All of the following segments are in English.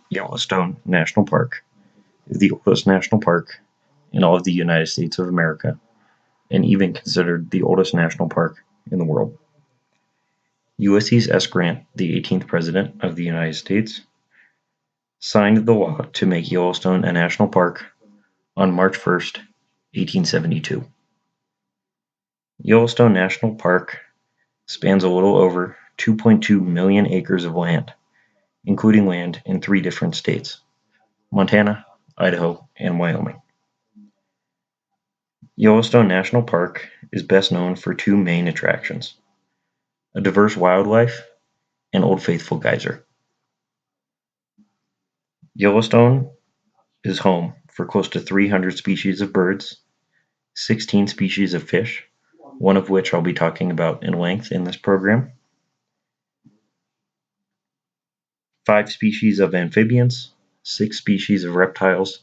Yellowstone National Park is the oldest national park in all of the United States of America, and even considered the oldest national park in the world. Ulysses S. Grant, the 18th President of the United States, signed the law to make Yellowstone a national park on March 1st, 1872. Yellowstone National Park spans a little over 2.2 million acres of land, including land in 3 different states: Montana, Idaho, and Wyoming. Yellowstone National Park is best known for 2 main attractions: a diverse wildlife and Old Faithful Geyser. Yellowstone is home for close to 300 species of birds, 16 species of fish, one of which I'll be talking about in length in this program, 5 species of amphibians, 6 species of reptiles,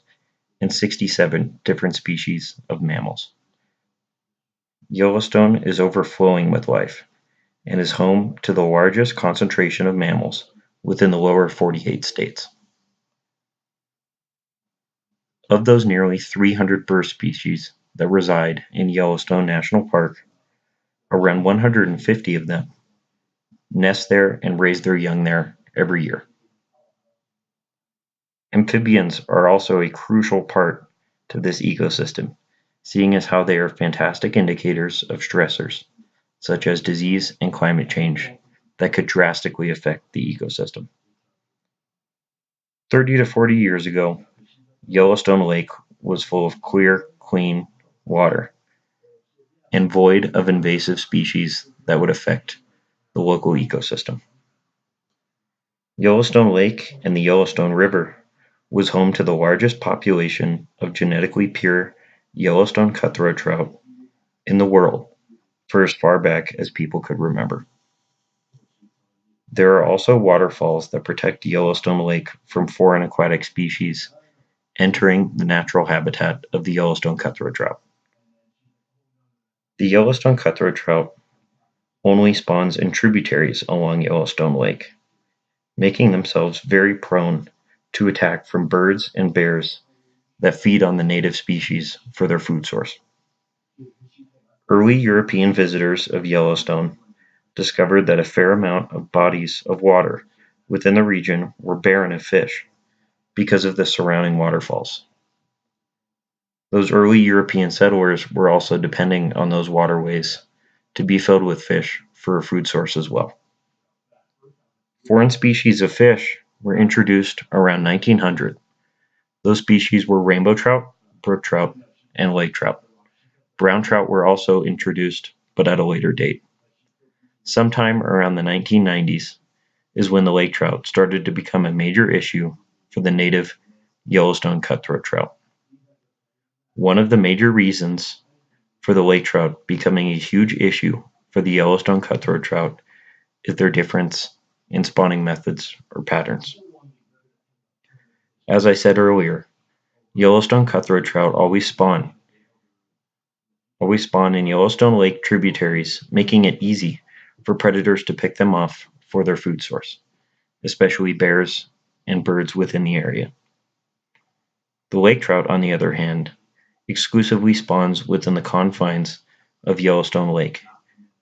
and 67 different species of mammals. Yellowstone is overflowing with life and is home to the largest concentration of mammals within the lower 48 states. Of those nearly 300 bird species that reside in Yellowstone National Park, around 150 of them nest there and raise their young there every year. Amphibians are also a crucial part to this ecosystem, seeing as how they are fantastic indicators of stressors, such as disease and climate change, that could drastically affect the ecosystem. 30 to 40 years ago, Yellowstone Lake was full of clear, clean water and void of invasive species that would affect the local ecosystem. Yellowstone Lake and the Yellowstone River was home to the largest population of genetically pure Yellowstone cutthroat trout in the world for as far back as people could remember. There are also waterfalls that protect Yellowstone Lake from foreign aquatic species entering the natural habitat of the Yellowstone cutthroat trout. The Yellowstone cutthroat trout only spawns in tributaries along Yellowstone Lake, making themselves very prone to attack from birds and bears that feed on the native species for their food source. Early European visitors of Yellowstone discovered that a fair amount of bodies of water within the region were barren of fish because of the surrounding waterfalls. Those early European settlers were also depending on those waterways to be filled with fish for a food source as well. Foreign species of fish were introduced around 1900. Those species were rainbow trout, brook trout, and lake trout. Brown trout were also introduced, but at a later date. Sometime around the 1990s is when the lake trout started to become a major issue for the native Yellowstone cutthroat trout. One of the major reasons for the lake trout becoming a huge issue for the Yellowstone cutthroat trout is their difference in spawning methods or patterns. As I said earlier, Yellowstone cutthroat trout always spawn in Yellowstone Lake tributaries, making it easy for predators to pick them off for their food source, especially bears and birds within the area. The lake trout, on the other hand, exclusively spawns within the confines of Yellowstone Lake,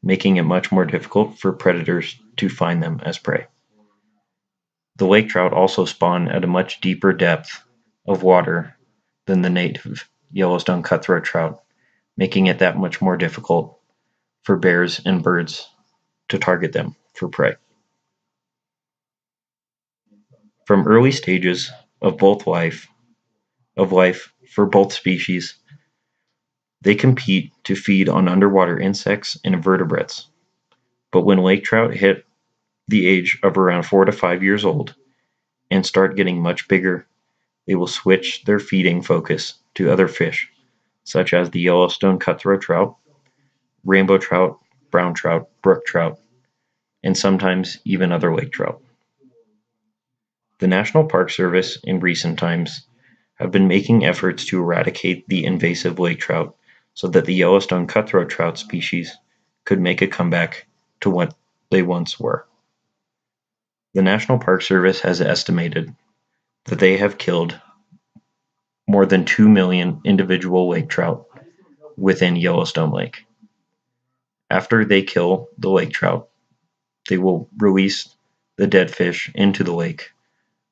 making it much more difficult for predators to find them as prey. The lake trout also spawn at a much deeper depth of water than the native Yellowstone cutthroat trout, making it that much more difficult for bears and birds to target them for prey. From early stages of life for both species, they compete to feed on underwater insects and invertebrates. But when lake trout hit the age of around 4 to 5 years old and start getting much bigger, they will switch their feeding focus to other fish, such as the Yellowstone cutthroat trout, rainbow trout, brown trout, brook trout, and sometimes even other lake trout. The National Park Service in recent times have been making efforts to eradicate the invasive lake trout so that the Yellowstone cutthroat trout species could make a comeback to what they once were. The National Park Service has estimated that they have killed more than 2 million individual lake trout within Yellowstone Lake. After they kill the lake trout, they will release the dead fish into the lake,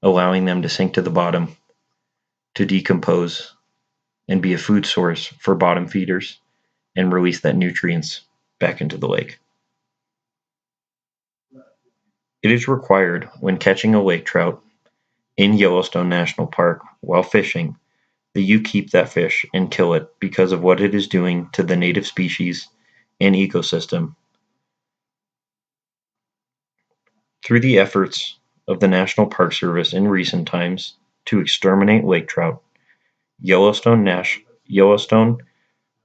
allowing them to sink to the bottom to decompose and be a food source for bottom feeders and release that nutrients back into the lake. It is required when catching a lake trout in Yellowstone National Park while fishing that you keep that fish and kill it because of what it is doing to the native species and ecosystem. Through the efforts of the National Park Service in recent times to exterminate lake trout, Yellowstone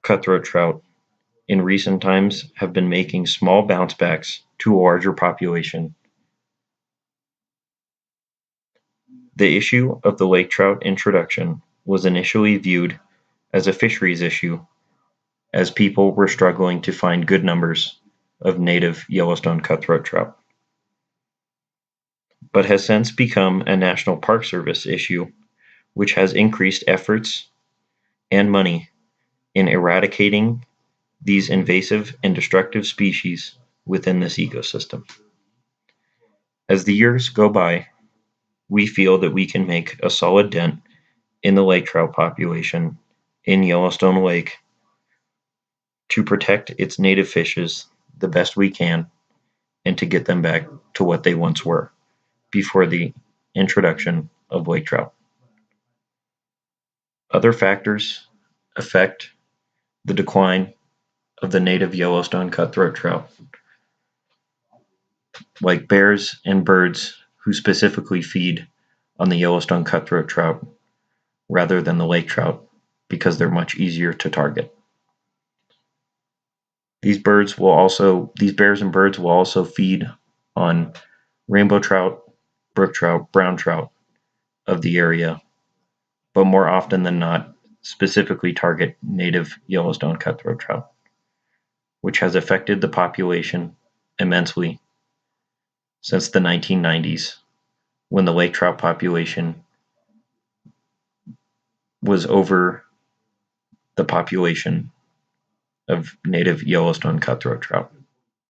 cutthroat trout in recent times have been making small bounce backs to a larger population. The issue of the lake trout introduction was initially viewed as a fisheries issue, as people were struggling to find good numbers of native Yellowstone cutthroat trout, but has since become a National Park Service issue, which has increased efforts and money in eradicating these invasive and destructive species within this ecosystem. As the years go by, we feel that we can make a solid dent in the lake trout population in Yellowstone Lake to protect its native fishes the best we can and to get them back to what they once were before the introduction of lake trout. Other factors affect the decline of the native Yellowstone cutthroat trout, like bears and birds who specifically feed on the Yellowstone cutthroat trout rather than the lake trout because they're much easier to target. These bears and birds will also feed on rainbow trout, brook trout, brown trout of the area, but more often than not, specifically target native Yellowstone cutthroat trout, which has affected the population immensely since the 1990s, when the lake trout population was over the population of native Yellowstone cutthroat trout.